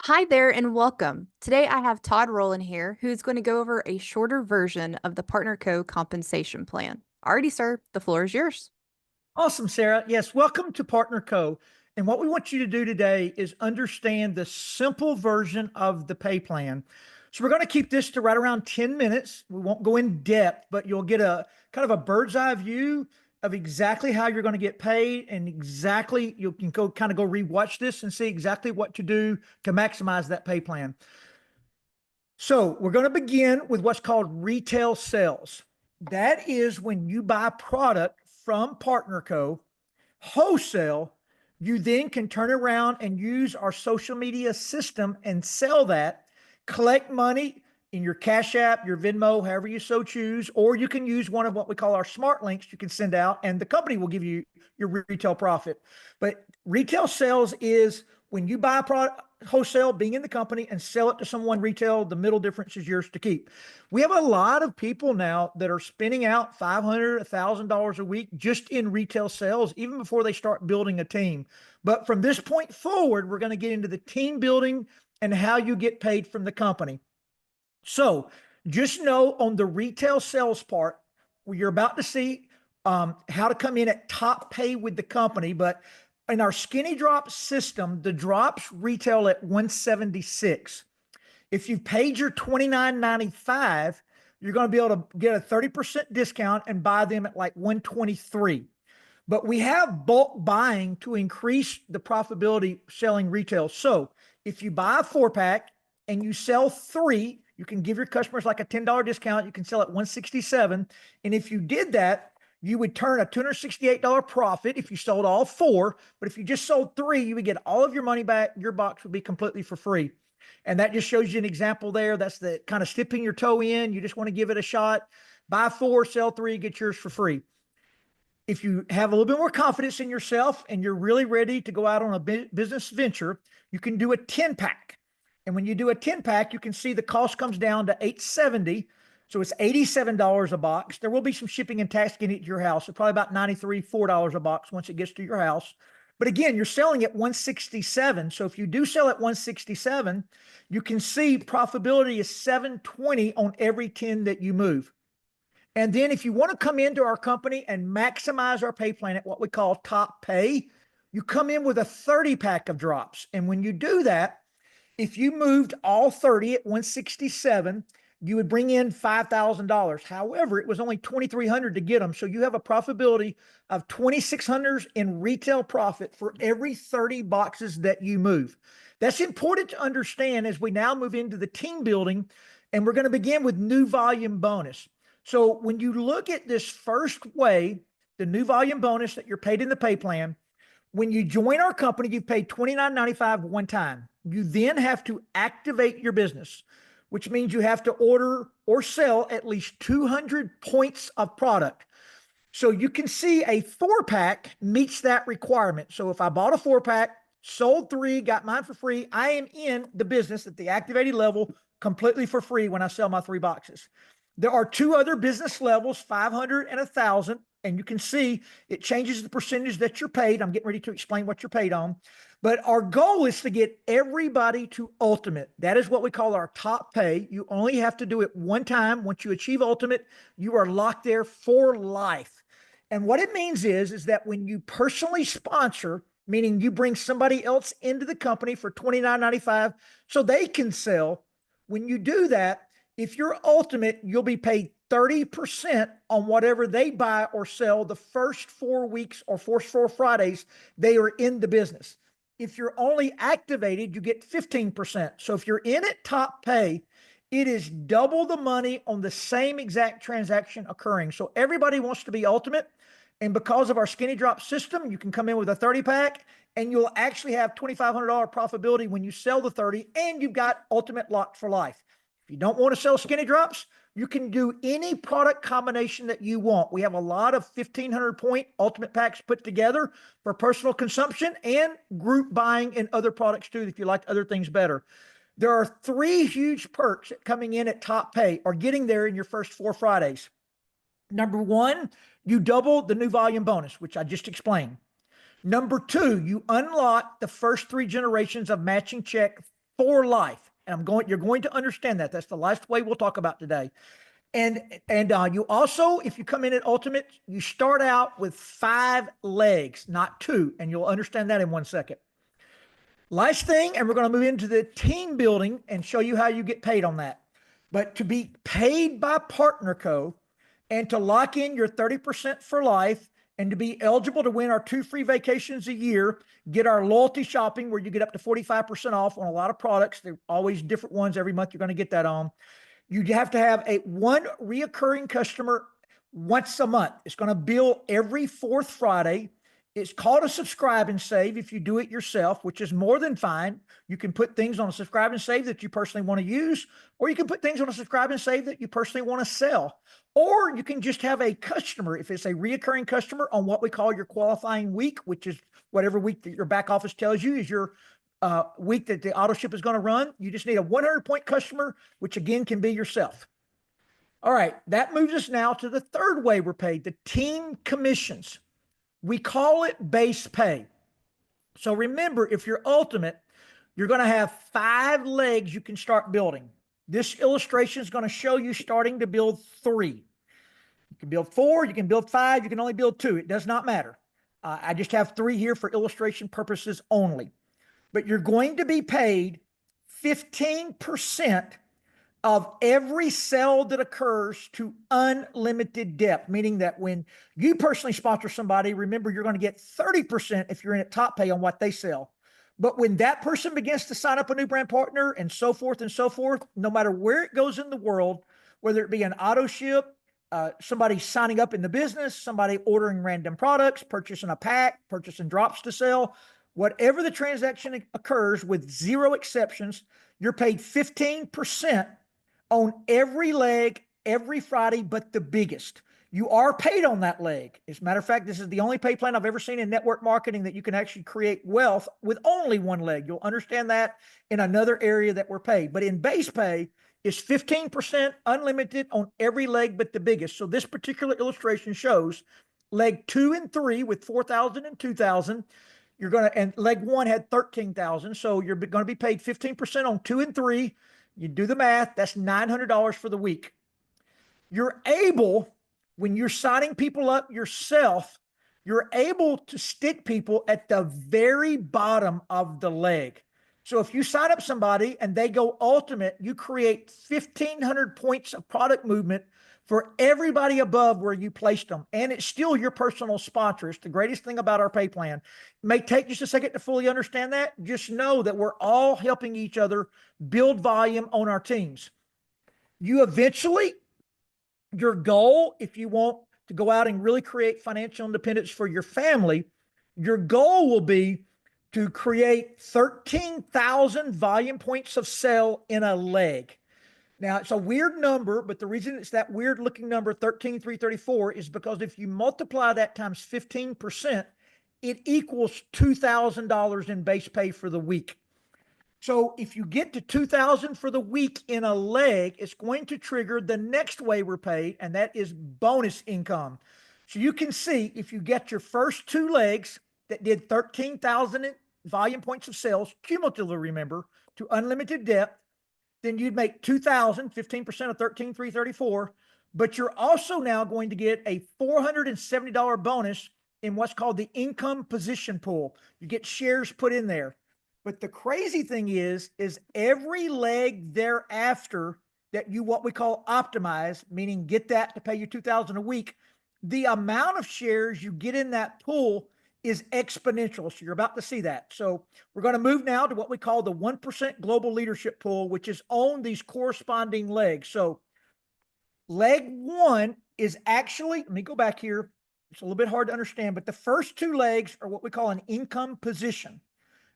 Hi there and welcome. Today I have Todd Rowland here, who's going to go over a shorter version of the PartnerCo compensation plan. Alrighty, sir, the floor is yours. Awesome, Sarah. Yes, welcome to Partner Co. And what we want you to do today is understand the simple version of the pay plan. So we're going to keep this to right around 10 minutes. We won't go in depth, but you'll get a kind of a bird's eye view of exactly how you're going to get paid and exactly you can go kind of go rewatch this and see exactly what to do to maximize that pay plan. So we're going to begin with what's called retail sales. That is when you buy product from PartnerCo wholesale. You then can turn around and use our social media system and sell that, collect money in your Cash App, your Venmo, however you so choose, or you can use one of what we call our smart links you can send out, and the company will give you your retail profit. But retail sales is when you buy a product wholesale, being in the company, and sell it to someone retail. The middle difference is yours to keep. We have a lot of people now that are spending out $500, $1,000 a week just in retail sales, even before they start building a team. But from this point forward, we're going to get into the team building and how you get paid from the company. So just know on the retail sales part, you're about to see how to come in at top pay with the company. But in our skinny drop system, the drops retail at 176. If you've paid your $29.95, you're going to be able to get a 30% discount and buy them at like 123. But we have bulk buying to increase the profitability selling retail. So if you buy a 4-pack and you sell 3, you can give your customers like a $10 discount. You can sell at 167. And if you did that, you would turn a $268 profit if you sold all 4. But if you just sold 3, you would get all of your money back. Your box would be completely for free. And that just shows you an example there. That's the kind of dipping your toe in. You just want to give it a shot. Buy 4, sell 3, get yours for free. If you have a little bit more confidence in yourself and you're really ready to go out on a business venture, you can do a 10-pack. And when you do a 10-pack, you can see the cost comes down to $870. So it's $87 a box. There will be some shipping and tax getting it to your house. So probably about $93, $4 a box once it gets to your house. But again, you're selling at 167. So if you do sell at 167, you can see profitability is 720 on every 10 that you move. And then if you want to come into our company and maximize our pay plan at what we call top pay, you come in with a 30-pack of drops. And when you do that, if you moved all 30 at 167, you would bring in $5,000. However, it was only 2,300 to get them. So you have a profitability of 2,600 in retail profit for every 30 boxes that you move. That's important to understand as we now move into the team building, and we're going to begin with new volume bonus. So when you look at this first way, the new volume bonus that you're paid in the pay plan, when you join our company, you've paid $29.95 one time. You then have to activate your business, which means you have to order or sell at least 200 points of product. So you can see a 4-pack meets that requirement. So if I bought a 4-pack, sold 3, got mine for free, I am in the business at the activated level completely for free when I sell my 3 boxes. There are 2 other business levels, 500 and 1,000. And you can see it changes the percentage that you're paid. I'm getting ready to explain what you're paid on. But our goal is to get everybody to ultimate. That is what we call our top pay. You only have to do it one time. Once you achieve ultimate, you are locked there for life. And what it means is that when you personally sponsor, meaning you bring somebody else into the company for $29.95 so they can sell, when you do that, if you're ultimate, you'll be paid 30% on whatever they buy or sell the first 4 weeks or first 4 Fridays they are in the business. If you're only activated, you get 15%. So if you're in at top pay, it is double the money on the same exact transaction occurring. So everybody wants to be ultimate. And because of our skinny drop system, you can come in with a 30-pack and you'll actually have $2,500 profitability when you sell the 30 and you've got ultimate locked for life. If you don't want to sell skinny drops, you can do any product combination that you want. We have a lot of 1,500 point ultimate packs put together for personal consumption and group buying and other products too, if you like other things better. There are 3 huge perks coming in at top pay or getting there in your first 4 Fridays. Number 1, you double the new volume bonus, which I just explained. Number 2, you unlock the first 3 generations of matching check for life. And you're going to understand that. That's the last way we'll talk about today. And you also, if you come in at Ultimate, you start out with 5 legs, not 2, and you'll understand that in 1 second. Last thing, and we're going to move into the team building and show you how you get paid on that. But to be paid by PartnerCo and to lock in your 30% for life and to be eligible to win our 2 free vacations a year, get our loyalty shopping where you get up to 45% off on a lot of products. They're always different ones every month. You're going to get that on. You have to have one reoccurring customer once a month. It's going to bill every 4th Friday. It's called a subscribe and save if you do it yourself, which is more than fine. You can put things on a subscribe and save that you personally want to use, or you can put things on a subscribe and save that you personally want to sell. Or you can just have a customer, if it's a reoccurring customer, on what we call your qualifying week, which is whatever week that your back office tells you is your week that the auto ship is going to run. You just need a 100-point customer, which again can be yourself. All right, that moves us now to the third way we're paid, the team commissions. We call it base pay. So remember, if you're Ultimate, you're going to have 5 legs you can start building. This illustration is going to show you starting to build 3. You can build 4, you can build 5, you can only build 2. It does not matter. I just have 3 here for illustration purposes only. But you're going to be paid 15% of every sale that occurs to unlimited depth, meaning that when you personally sponsor somebody, remember you're going to get 30% if you're in at top pay on what they sell. But when that person begins to sign up a new brand partner and so forth, no matter where it goes in the world, whether it be an auto ship, somebody signing up in the business, somebody ordering random products, purchasing a pack, purchasing drops to sell, whatever the transaction occurs with 0 exceptions, you're paid 15% on every leg, every Friday, but the biggest. You are paid on that leg. As a matter of fact, this is the only pay plan I've ever seen in network marketing that you can actually create wealth with only 1 leg. You'll understand that in another area that we're paid. But in base pay, it's 15% unlimited on every leg but the biggest. So this particular illustration shows leg 2 and 3 with 4,000 and 2,000. And leg 1 had 13,000. So you're going to be paid 15% on 2 and 3. You do the math, that's $900 for the week. You're able, when you're signing people up yourself, you're able to stick people at the very bottom of the leg. So if you sign up somebody and they go Ultimate, you create 1,500 points of product movement for everybody above where you placed them. And it's still your personal sponsor. It's the greatest thing about our pay plan. It may take just a second to fully understand that. Just know that we're all helping each other build volume on our teams. You eventually, your goal, if you want to go out and really create financial independence for your family, your goal will be to create 13,000 volume points of sale in a leg. Now, it's a weird number, but the reason it's that weird looking number, 13,334, is because if you multiply that times 15%, it equals $2,000 in base pay for the week. So if you get to 2,000 for the week in a leg, it's going to trigger the next way we're paid, and that is bonus income. So you can see if you get your first 2 legs that did 13,000 volume points of sales, cumulatively, remember, to unlimited depth, then you'd make 2,000, 15% of 13,334, but you're also now going to get a $470 bonus in what's called the income position pool. You get shares put in there. But the crazy thing is every leg thereafter that you, what we call optimize, meaning get that to pay you 2,000 a week, the amount of shares you get in that pool is exponential. So you're about to see that. So we're going to move now to what we call the 1% global leadership pool, which is on these corresponding legs. So leg 1 is actually, let me go back here. It's a little bit hard to understand, but the first 2 legs are what we call an income position.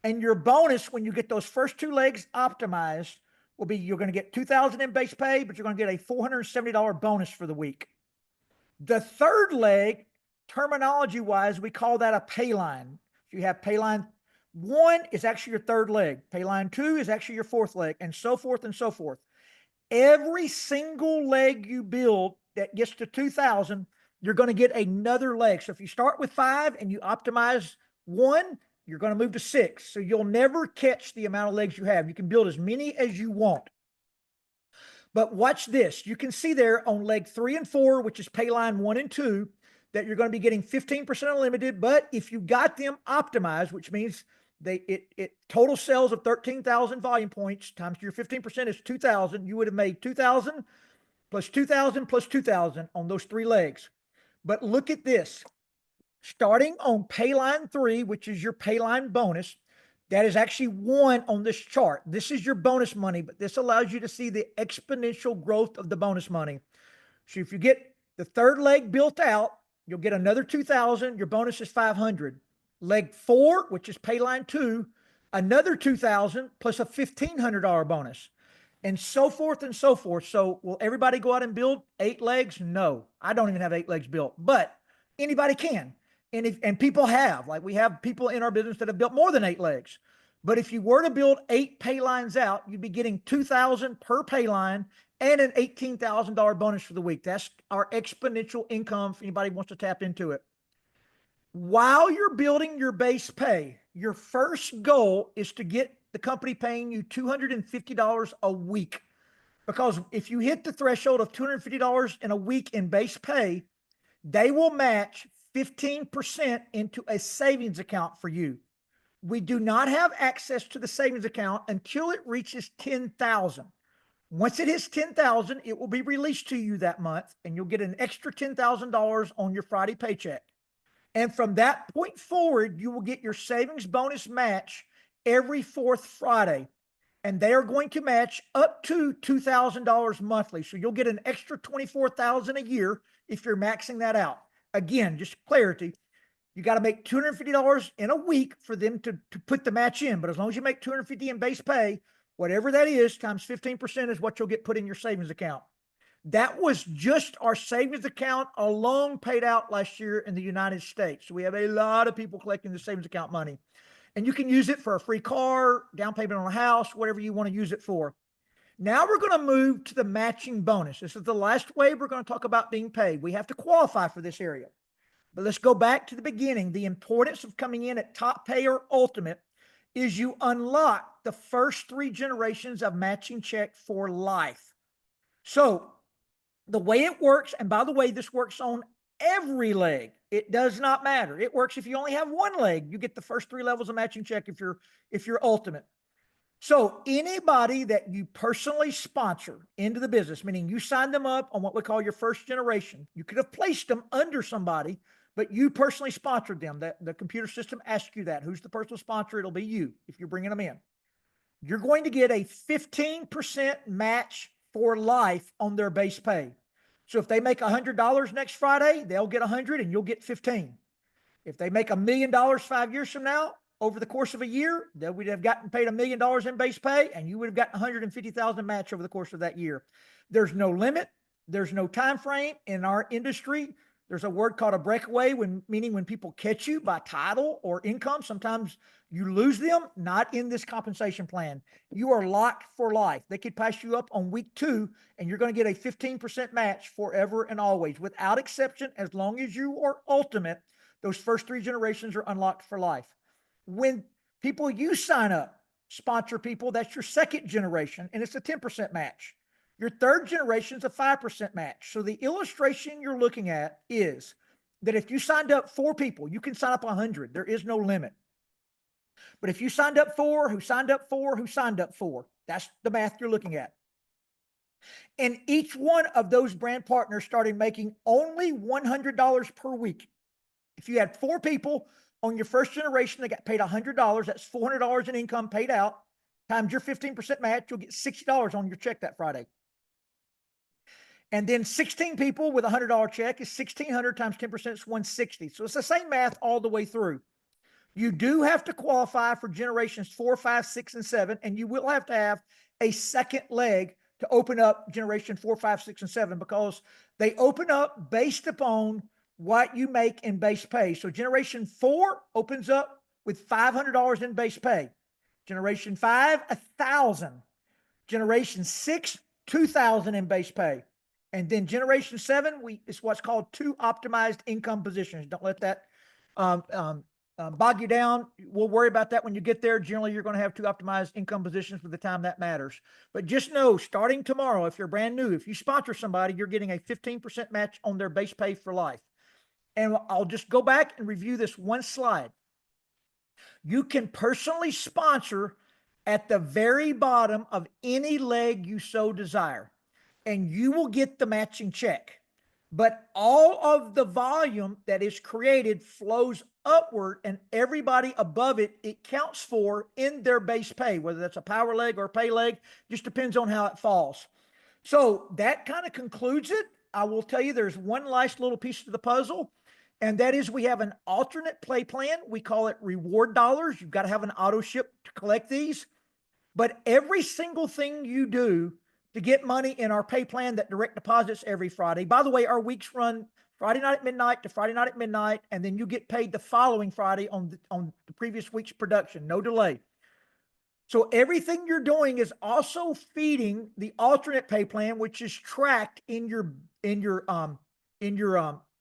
And your bonus when you get those first 2 legs optimized will be, you're going to get 2,000 in base pay, but you're going to get a $470 bonus for the week. The third leg, terminology wise, we call that a pay line. If you have pay line 1 is actually your third leg. Pay line 2 is actually your 4th leg, and so forth and so forth. Every single leg you build that gets to 2,000, you're going to get another leg. So if you start with 5 and you optimize 1, you're going to move to 6. So you'll never catch the amount of legs you have. You can build as many as you want. But watch this. You can see there on leg 3 and 4, which is pay line 1 and 2, that you're going to be getting 15% unlimited. But if you got them optimized, which means it total sales of 13,000 volume points times your 15% is 2,000. You would have made 2,000 plus 2,000 plus 2,000 on those 3 legs. But look at this. Starting on pay line 3, which is your pay line bonus, that is actually 1 on this chart. This is your bonus money, but this allows you to see the exponential growth of the bonus money. So if you get the 3rd leg built out, you'll get another 2,000. Your bonus is 500. Leg 4, which is pay line 2, another 2,000 plus a $1,500 bonus, and so forth and so forth. So will everybody go out and build 8 legs? No, I don't even have 8 legs built, but anybody can. And people have, like we have people in our business that have built more than 8 legs. But if you were to build 8 pay lines out, you'd be getting 2,000 per pay line and an $18,000 bonus for the week. That's our exponential income if anybody wants to tap into it. While you're building your base pay, your first goal is to get the company paying you $250 a week. Because if you hit the threshold of $250 in a week in base pay, they will match 15% into a savings account for you. We do not have access to the savings account until it reaches 10,000. Once it hits 10,000, it will be released to you that month, and you'll get an extra $10,000 on your Friday paycheck. And from that point forward, you will get your savings bonus match every 4th Friday. And they are going to match up to $2,000 monthly. So you'll get an extra $24,000 a year if you're maxing that out. Again, just clarity, you got to make $250 in a week for them to put the match in. But as long as you make $250 in base pay, whatever that is, times 15% is what you'll get put in your savings account. That was just our savings account alone paid out last year in the United States. So we have a lot of people collecting the savings account money. And you can use it for a free car, down payment on a house, whatever you want to use it for. Now we're going to move to the matching bonus. This is the last way we're going to talk about being paid. We have to qualify for this area. But let's go back to the beginning. The importance of coming in at top pay or ultimate is you unlock the first 3 generations of matching check for life. So the way it works, and by the way, this works on every leg. It does not matter. It works if you only have 1 leg. You get the first 3 levels of matching check if you're ultimate. So anybody that you personally sponsor into the business, meaning you sign them up on what we call your first generation, you could have placed them under somebody, but you personally sponsored them. The computer system asks you that. Who's the personal sponsor? It'll be you if you're bringing them in. You're going to get a 15% match for life on their base pay. So if they make $100 next Friday, they'll get 100 and you'll get 15. If they make $1 million 5 years from now, over the course of a year, they would have gotten paid $1 million in base pay, and you would have gotten 150,000 match over the course of that year. There's no limit. There's no time frame in our industry. There's a word called a breakaway, meaning when people catch you by title or income, sometimes you lose them. Not in this compensation plan. You are locked for life. They could pass you up on week 2, and you're going to get a 15% match forever and always, without exception. As long as you are ultimate, those first 3 generations are unlocked for life. When people you sign up, sponsor people, that's your 2nd generation, and it's a 10% match. Your 3rd generation is a 5% match. So the illustration you're looking at is that if you signed up 4 people, you can sign up 100. There is no limit. But if you signed up 4, who signed up 4, who signed up 4, that's the math you're looking at. And each one of those brand partners started making only $100 per week. If you had 4 people on your first generation, they got paid $100. That's $400 in income paid out. Times your 15% match, you'll get $60 on your check that Friday. And then 16 people with a $100 check is 1,600 times 10% is 160. So it's the same math all the way through. You do have to qualify for generations 4, 5, 6, and 7, and you will have to have a 2nd leg to open up generation 4, 5, 6, and 7, because they open up based upon what you make in base pay. So generation 4 opens up with $500 in base pay. Generation 5, $1,000. Generation 6, $2,000 in base pay. And then generation 7, it's what's called 2 optimized income positions. Don't let that bog you down. We'll worry about that when you get there. Generally, you're going to have two optimized income positions for the time that matters. But just know, starting tomorrow, if you're brand new, if you sponsor somebody, you're getting a 15% match on their base pay for life. And I'll just go back and review this one slide. You can personally sponsor at the very bottom of any leg you so desire, and you will get the matching check. But all of the volume that is created flows upward, and everybody above it, it counts for in their base pay, whether that's a power leg or a pay leg, just depends on how it falls. So that kind of concludes it. I will tell you there's one last little piece to the puzzle, and that is we have an alternate play plan. We call it reward dollars. You've got to have an auto ship to collect these. But every single thing you do to get money in our pay plan that direct deposits every Friday. By the way, our weeks run Friday night at midnight to Friday night at midnight, and then you get paid the following Friday on the previous week's production, no delay. So everything you're doing is also feeding the alternate pay plan, which is tracked in your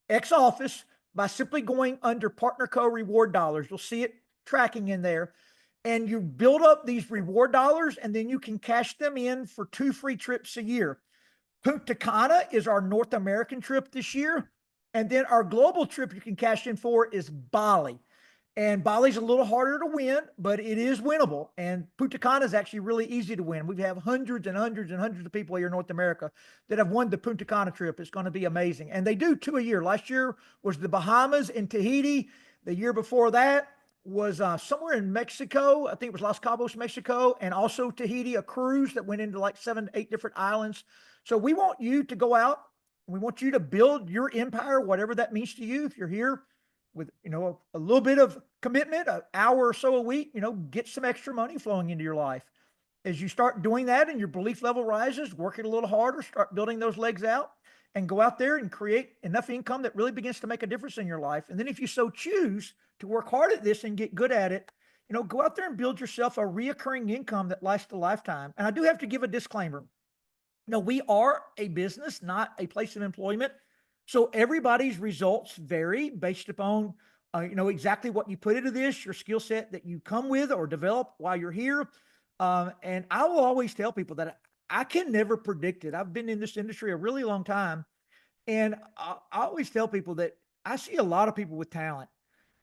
X office by simply going under PartnerCo reward dollars. You'll see it tracking in there, and you build up these reward dollars, and then you can cash them in for 2 free trips a year. Punta Cana is our North American trip this year, and then our global trip you can cash in for is Bali. And Bali's a little harder to win, but it is winnable. And Punta Cana is actually really easy to win. We have hundreds and hundreds and hundreds of people here in North America that have won the Punta Cana trip. It's going to be amazing. And they do 2 a year. Last year was the Bahamas and Tahiti. The year before that was somewhere in Mexico. I think it was Los Cabos, Mexico, and also Tahiti, a cruise that went into like 7 to 8 different islands. So we want you to go out. We want you to build your empire, whatever that means to you. If you're here with, a little bit of commitment, an hour or so a week, get some extra money flowing into your life. As you start doing that and your belief level rises, work it a little harder, start building those legs out, and go out there and create enough income that really begins to make a difference in your life. And then if you so choose to work hard at this and get good at it, go out there and build yourself a reoccurring income that lasts a lifetime. And I do have to give a disclaimer. We are a business, not a place of employment. So everybody's results vary based upon, exactly what you put into this, your skill set that you come with or develop while you're here. And I will always tell people that I can never predict it. I've been in this industry a really long time. And I always tell people that I see a lot of people with talent,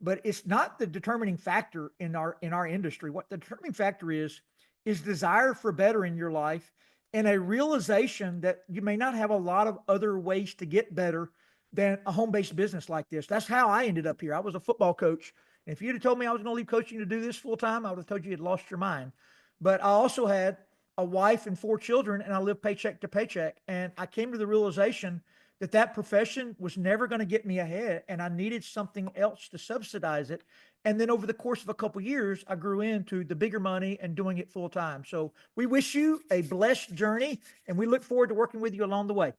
but it's not the determining factor in our industry. What the determining factor is desire for better in your life, and a realization that you may not have a lot of other ways to get better than a home-based business like this. That's how I ended up here. I was a football coach. And if you'd have told me I was going to leave coaching to do this full time, I would have told you you'd lost your mind. But I also had a wife and 4 children, and I lived paycheck to paycheck. And I came to the realization that that profession was never going to get me ahead, and I needed something else to subsidize it. And then over the course of a couple of years, I grew into the bigger money and doing it full time. So we wish you a blessed journey, and we look forward to working with you along the way.